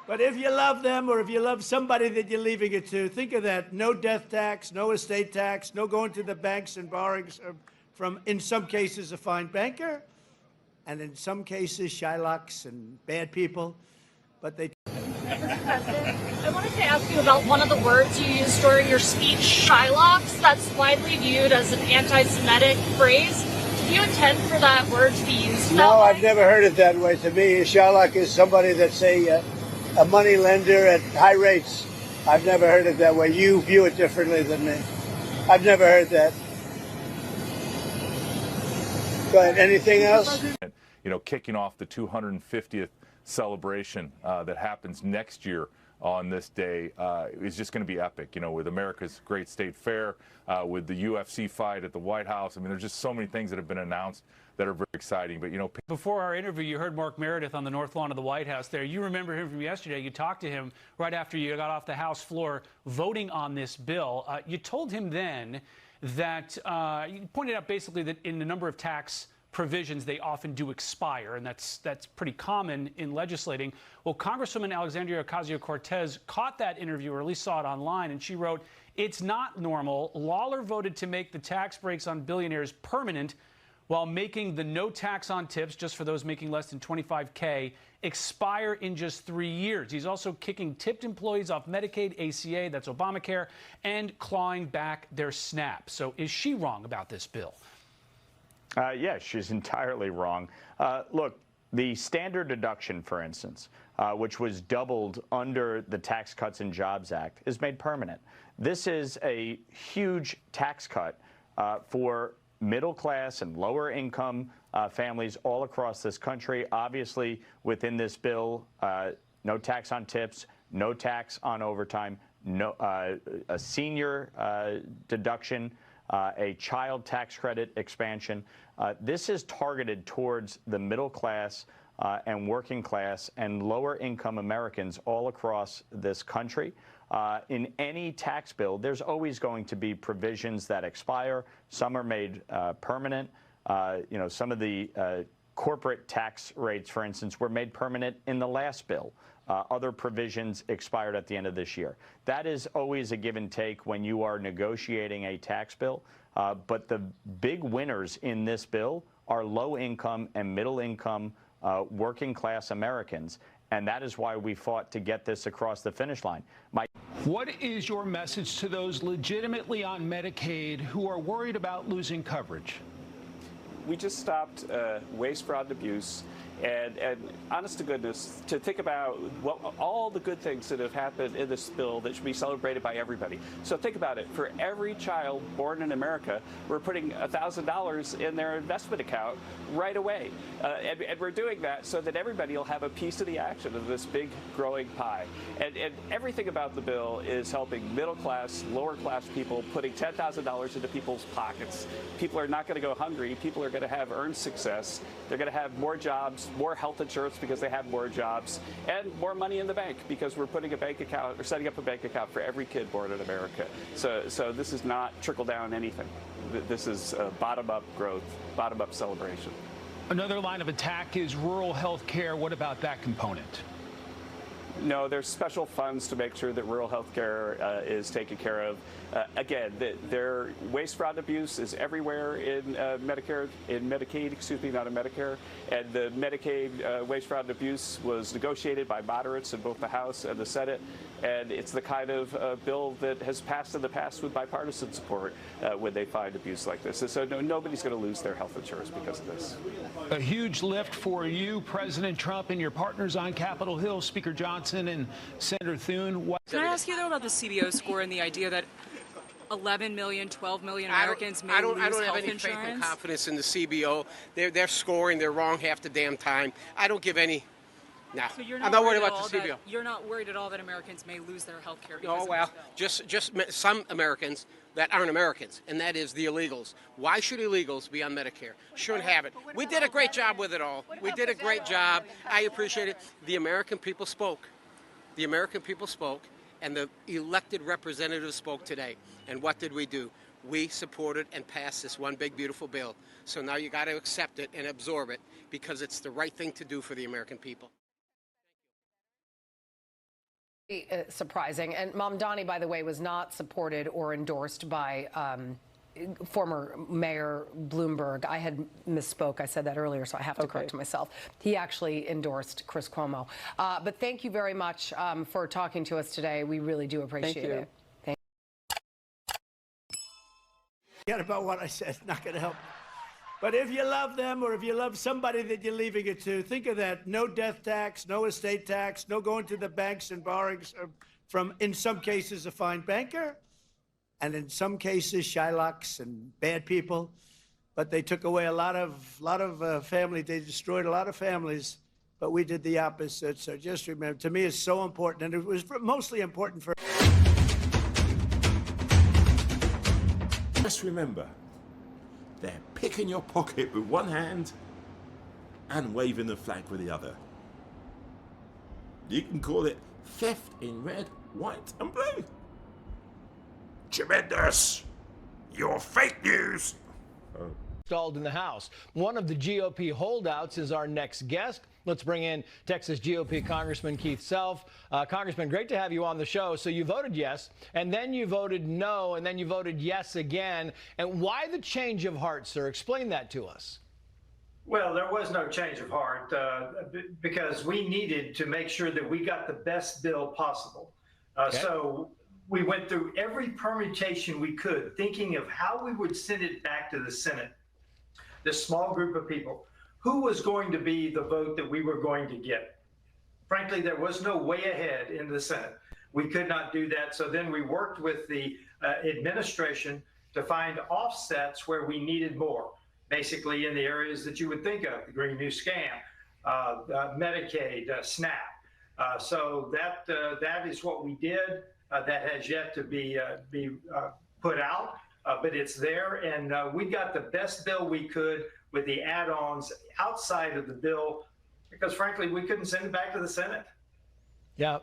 But if you love them or if you love somebody that you're leaving it to, think of that. No death tax, no estate tax, no going to the banks and borrowing from, in some cases, a fine banker, and in some cases, Shylocks and bad people. But they. Mr. President, I wanted to ask you about one of the words you used during your speech, Shylocks. That's widely viewed as an anti-Semitic phrase. Do you intend for that word to be used that way? No, I've never heard it that way. To me, a Shylock is somebody that's a money lender at high rates. I've never heard it that way. You view it differently than me. I've never heard that. Go ahead. Anything else? You know, kicking off the 250th celebration that happens next year on this day is just going to be epic. You know, with America's Great State Fair, with the UFC fight at the White House. I mean, there's just so many things that have been announced that are very exciting. But, you know, before our interview, you heard Mark Meredith on the North Lawn of the White House there. You remember him from yesterday. You talked to him right after you got off the House floor voting on this bill. You told him then that you pointed out basically that in a number of tax provisions, they often do expire, and that's pretty common in legislating. Well, Congresswoman Alexandria Ocasio-Cortez caught that interview, or at least saw it online, and she wrote, "It's not normal. Lawler voted to make the tax breaks on billionaires permanent while making the no tax on tips, just for those making less than $25K, expire in just 3 years. He's also kicking tipped employees off Medicaid, ACA, that's Obamacare, and clawing back their SNAP." So is she wrong about this bill? Yes, she's entirely wrong. Look, the standard deduction, for instance, which was doubled under the Tax Cuts and Jobs Act, is made permanent. This is a huge tax cut for middle class and lower income families all across this country. Obviously, within this bill, no tax on tips, no tax on overtime, no a senior deduction, a child tax credit expansion. This is targeted towards the middle class and working class and lower income Americans all across this country. In any tax bill, there's always going to be provisions that expire. Some are made permanent. You know, some of the corporate tax rates, for instance, were made permanent in the last bill. Other provisions expired at the end of this year. That is always a give and take when you are negotiating a tax bill. But the big winners in this bill are low income and middle income working class Americans. And that is why we fought to get this across the finish line. What is your message to those legitimately on Medicaid who are worried about losing coverage? We just stopped waste, fraud, and abuse. And honest to goodness, to think about all the good things that have happened in this bill that should be celebrated by everybody. So think about it. For every child born in America, we're putting $1,000 in their investment account right away. And we're doing that so that everybody will have a piece of the action of this big growing pie. And everything about the bill is helping middle class, lower class people, putting $10,000 into people's pockets. People are not going to go hungry. People are going to have earned success. They're going to have more jobs, more health insurance because they have more jobs, and more money in the bank because we're putting a bank account or setting up a bank account for every kid born in America. So this is not trickle down anything. This is bottom-up growth, bottom-up celebration. Another line of attack is rural health care. What about that component? No, there's special funds to make sure that rural health care is taken care of. Again, their waste, fraud, and abuse is everywhere in Medicare, in Medicaid, excuse me, not in Medicare. And the Medicaid waste, fraud, and abuse was negotiated by moderates in both the House and the Senate. And it's the kind of bill that has passed in the past with bipartisan support when they find abuse like this. So nobody's going to lose their health insurance because of this. A huge lift for you, President Trump, and your partners on Capitol Hill, Speaker Johnson and Senator Thune. Can I ask you, though, about the CBO score and the idea that 11 million, 12 million Americans may lose health insurance? I don't have any faith and confidence in the CBO. They're scoring. They're wrong half the damn time. I don't give any. No, So I'm not worried about the CBO. You're not worried at all that Americans may lose their health care? Oh, well, just some Americans that aren't Americans, and that is the illegals. Why should illegals be on Medicare? Shouldn't have it. We did a great job with it all. We did a great job. I appreciate it. The American people spoke. The American people spoke, and the elected representatives spoke today. And what did we do? We supported and passed this one big, beautiful bill. So now you got to accept it and absorb it because it's the right thing to do for the American people. Surprising. And Mamdani, by the way, was not supported or endorsed by former Mayor Bloomberg. I had misspoke. I said that earlier, so I have to correct myself. He actually endorsed Chris Cuomo. But thank you very much for talking to us today. We really do appreciate it. Thank you. Forget about what I said. Not going to help. But if you love them or if you love somebody that you're leaving it to, think of that. No death tax, no estate tax, no going to the banks and borrowing from, in some cases, a fine banker, and in some cases, Shylocks and bad people. But they took away a lot of family. They destroyed a lot of families, but we did the opposite. So just remember, to me, it's so important, and it was mostly important for. Just remember, they're picking your pocket with one hand and waving the flag with the other. You can call it theft in red, white and blue. Tremendous! You're fake news! Installed in the House. One of the GOP holdouts is our next guest. Let's bring in Texas GOP Congressman Keith Self. Congressman, great to have you on the show. So you voted yes, and then you voted no, and then you voted yes again. And why the change of heart, sir? Explain that to us. Well, there was no change of heart because we needed to make sure that we got the best bill possible. So we went through every permutation we could, thinking of how we would send it back to the Senate. This small group of people, who was going to be the vote that we were going to get? Frankly, there was no way ahead in the Senate. We could not do that. So then we worked with the administration to find offsets where we needed more, basically in the areas that you would think of, the Green New Scam, Medicaid, SNAP. So that is what we did. That has yet to be put out, but it's there. And we got the best bill we could with the add-ons outside of the bill, because frankly, we couldn't send it back to the Senate. Yeah,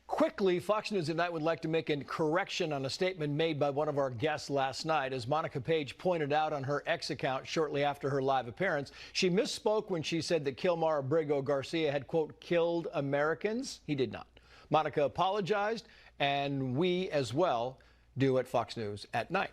Quickly, Fox News Tonight would like to make a correction on a statement made by one of our guests last night. As Monica Page pointed out on her X account shortly after her live appearance, she misspoke when she said that Kilmar Abrigo Garcia had, quote, killed Americans. He did not. Monica apologized, and we as well do at Fox News at night.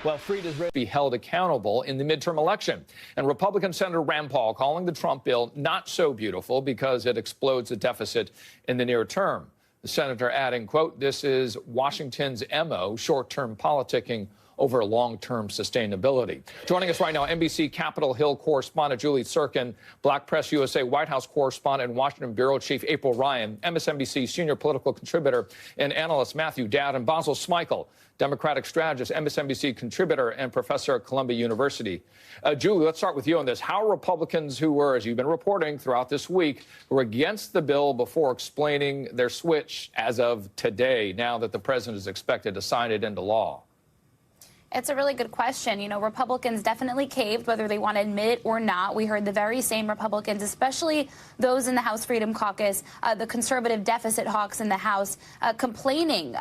Well, Frieda's ready to be held accountable in the midterm election. And Republican Senator Rand Paul calling the Trump bill not so beautiful because it explodes the deficit in the near term. The senator adding, quote, this is Washington's MO, short-term politicking over long-term sustainability. Joining us right now, NBC Capitol Hill correspondent Julie Sirkin, Black Press USA White House correspondent and Washington bureau chief April Ryan, MSNBC senior political contributor and analyst Matthew Dowd, and Basil Smikle, Democratic strategist, MSNBC contributor and professor at Columbia University. Julie, let's start with you on this. How are Republicans who were, as you've been reporting throughout this week, who were against the bill before explaining their switch as of today, now that the president is expected to sign it into law? It's a really good question. You know, Republicans definitely caved, whether they want to admit it or not. We heard the very same Republicans, especially those in the House Freedom Caucus, the conservative deficit hawks in the House, complaining,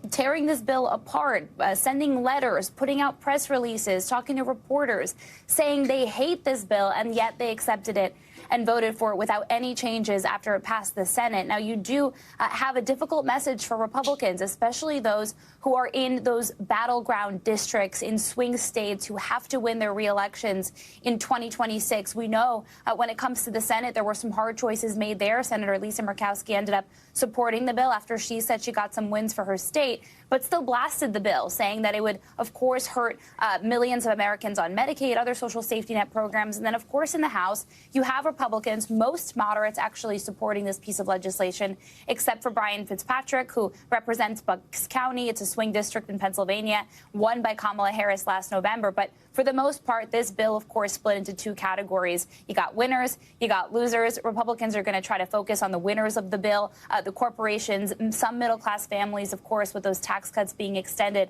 tearing this bill apart, sending letters, putting out press releases, talking to reporters, saying they hate this bill, and yet they accepted it and voted for it without any changes after it passed the Senate. Now, you do have a difficult message for Republicans, especially those who are in those battleground districts in swing states who have to win their re-elections in 2026. We know when it comes to the Senate, there were some hard choices made there. Senator Lisa Murkowski ended up supporting the bill after she said she got some wins for her state, but still blasted the bill, saying that it would, of course, hurt millions of Americans on Medicaid, other social safety net programs. And then, of course, in the House, you have Republicans, most moderates, actually supporting this piece of legislation, except for Brian Fitzpatrick, who represents Bucks County. It's a swing district in Pennsylvania, won by Kamala Harris last November. But for the most part, this bill, of course, split into two categories. You got winners, you got losers. Republicans are going to try to focus on the winners of the bill, the corporations, some middle-class families, of course, with those tax cuts being extended,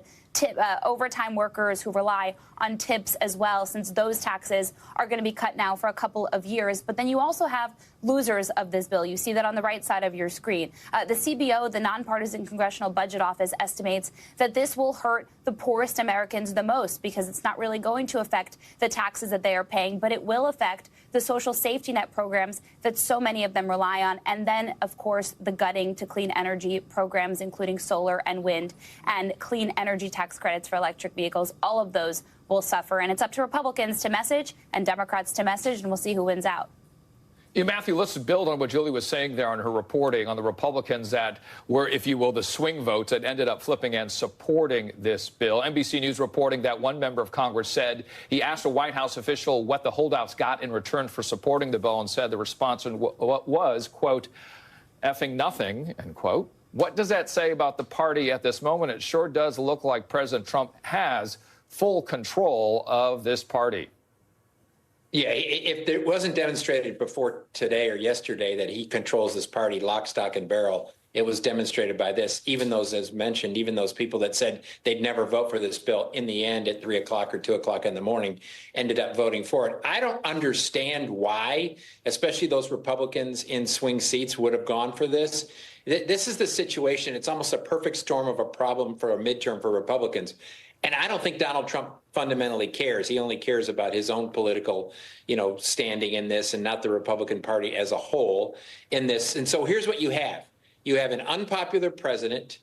overtime workers who rely on tips as well, since those taxes are going to be cut now for a couple of years. But then you also have losers of this bill. You see that on the right side of your screen. The CBO, the Nonpartisan Congressional Budget Office, estimates that this will hurt the poorest Americans the most, because it's not really going to affect the taxes that they are paying, but it will affect the social safety net programs that so many of them rely on. And then, of course, the gutting to clean energy programs, including solar and wind, and clean energy tax credits for electric vehicles. All of those will suffer. And it's up to Republicans to message and Democrats to message, and we'll see who wins out. Yeah, Matthew, let's build on what Julie was saying there on her reporting on the Republicans that were, if you will, the swing votes that ended up flipping and supporting this bill. NBC News reporting that one member of Congress said he asked a White House official what the holdouts got in return for supporting the bill and said the response was, quote, effing nothing, end quote. What does that say about the party at this moment? It sure does look like President Trump has full control of this party. Yeah, if it wasn't demonstrated before today or yesterday that he controls this party lock, stock, and barrel, it was demonstrated by this. Even those, as mentioned, even those people that said they'd never vote for this bill, in the end, at 3 o'clock or 2 o'clock in the morning, ended up voting for it. I don't understand why, especially those Republicans in swing seats, would have gone for this. This is the situation. It's almost a perfect storm of a problem for a midterm for Republicans. And I don't think Donald Trump fundamentally cares. He only cares about his own political, standing in this and not the Republican Party as a whole in this. And so here's what you have. You have an unpopular president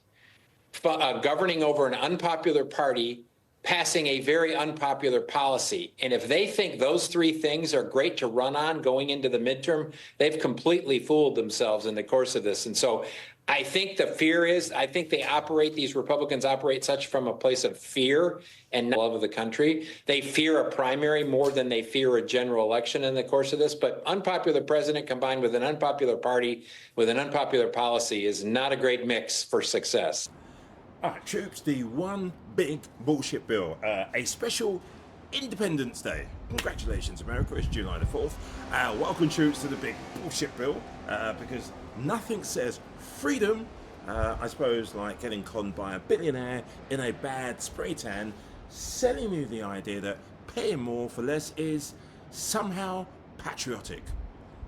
governing over an unpopular party, passing a very unpopular policy. And if they think those three things are great to run on going into the midterm, they've completely fooled themselves in the course of this. And so I think the fear is, I think these Republicans operate such from a place of fear and love of the country. They fear a primary more than they fear a general election in the course of this. But unpopular president combined with an unpopular party with an unpopular policy is not a great mix for success. All right, troops, the one big bullshit bill, a special Independence Day. Congratulations, America, it's July the 4th. Welcome, troops, to the big bullshit bill, because nothing says freedom, I suppose, like getting conned by a billionaire in a bad spray tan, selling you the idea that paying more for less is somehow patriotic.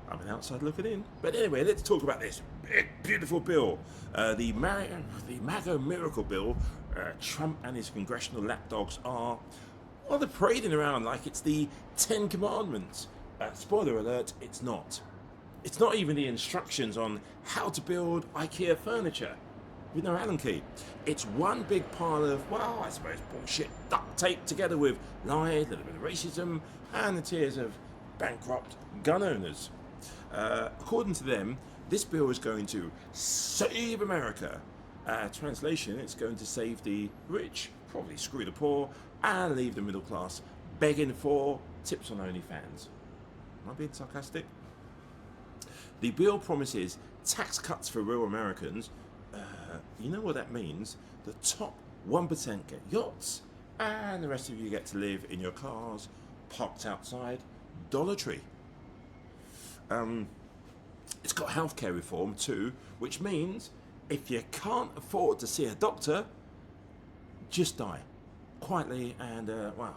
I'm an outside looking in. But anyway, let's talk about this big, beautiful bill. The MAGA miracle bill. Trump and his congressional lapdogs are, well, they're parading around like it's the 10 Commandments. Spoiler alert, it's not. It's not even the instructions on how to build IKEA furniture with no Allen key. It's one big pile of, well, I suppose bullshit duct tape together with lies, a little bit of racism, and the tears of bankrupt gun owners. According to them, this bill is going to save America. Translation, it's going to save the rich, probably screw the poor, and leave the middle class begging for tips on OnlyFans. Am I being sarcastic? The bill promises tax cuts for real Americans. You know what that means? The top 1% get yachts, and the rest of you get to live in your cars parked outside Dollar Tree. It's got healthcare reform too, which means if you can't afford to see a doctor, just die quietly and,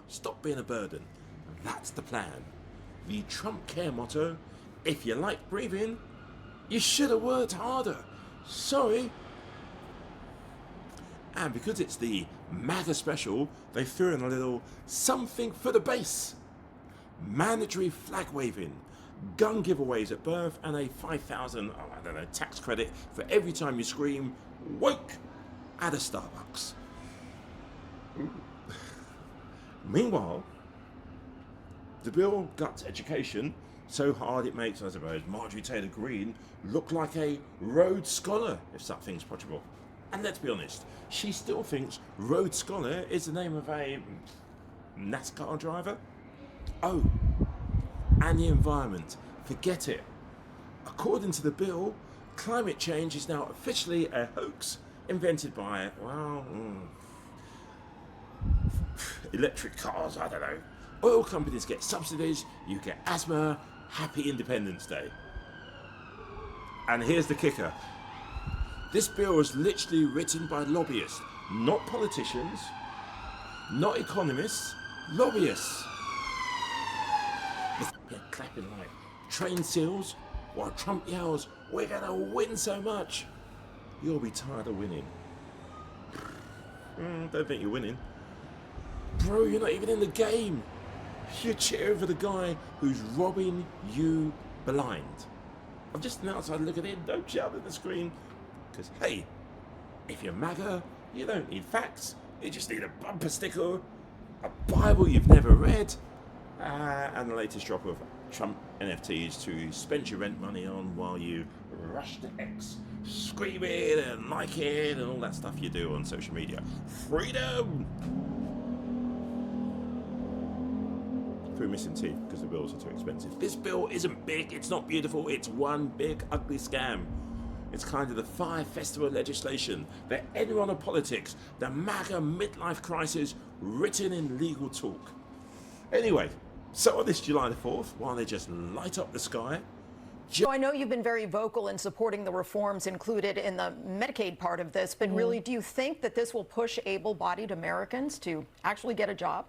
stop being a burden. That's the plan. The Trump Care motto, if you like breathing, you should have worked harder. Sorry. And because it's the MAGA special, they threw in a little something for the base. Mandatory flag waving, gun giveaways at birth, and a $5,000, tax credit for every time you scream, woke, at a Starbucks. Meanwhile, the bill guts education so hard it makes, I suppose, Marjorie Taylor Greene look like a Rhodes Scholar, if something's possible. And let's be honest, she still thinks Rhodes Scholar is the name of a NASCAR driver. Oh, and the environment, forget it. According to the bill, climate change is now officially a hoax invented by, electric cars, I don't know. Oil companies get subsidies, you get asthma, happy Independence Day. And here's the kicker. This bill was literally written by lobbyists, not politicians, not economists, lobbyists. They're clapping like train seals while Trump yells, "We're gonna win so much." You'll be tired of winning. Don't think you're winning. Bro, you're not even in the game. You're cheering for the guy who's robbing you blind. I'm just an outsider looking in. Don't shout at the screen. Because, hey, if you're MAGA, you don't need facts. You just need a bumper sticker, a Bible you've never read, and the latest drop of Trump NFTs to spend your rent money on while you rush to X, screaming and liking and all that stuff you do on social media. Freedom! Through missing teeth because the bills are too expensive. This bill isn't big, it's not beautiful, it's one big ugly scam. It's kind of the Fire Festival legislation, the Enron of politics, the MAGA midlife crisis written in legal talk. Anyway, so on this July the 4th, while they just light up the sky, So I know you've been very vocal in supporting the reforms included in the Medicaid part of this, but really, do you think that this will push able-bodied Americans to actually get a job?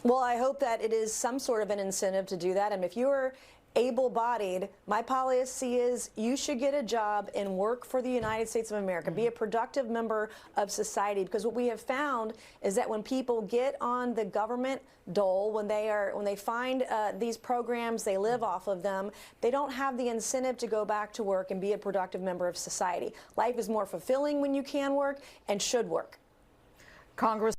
Well, I hope that it is some sort of an incentive to do that. And if you're able-bodied, my policy is you should get a job and work for the United States of America. Be a productive member of society. Because what we have found is that when people get on the government dole, when they find these programs, they live off of them, they don't have the incentive to go back to work and be a productive member of society. Life is more fulfilling when you can work and should work. Congress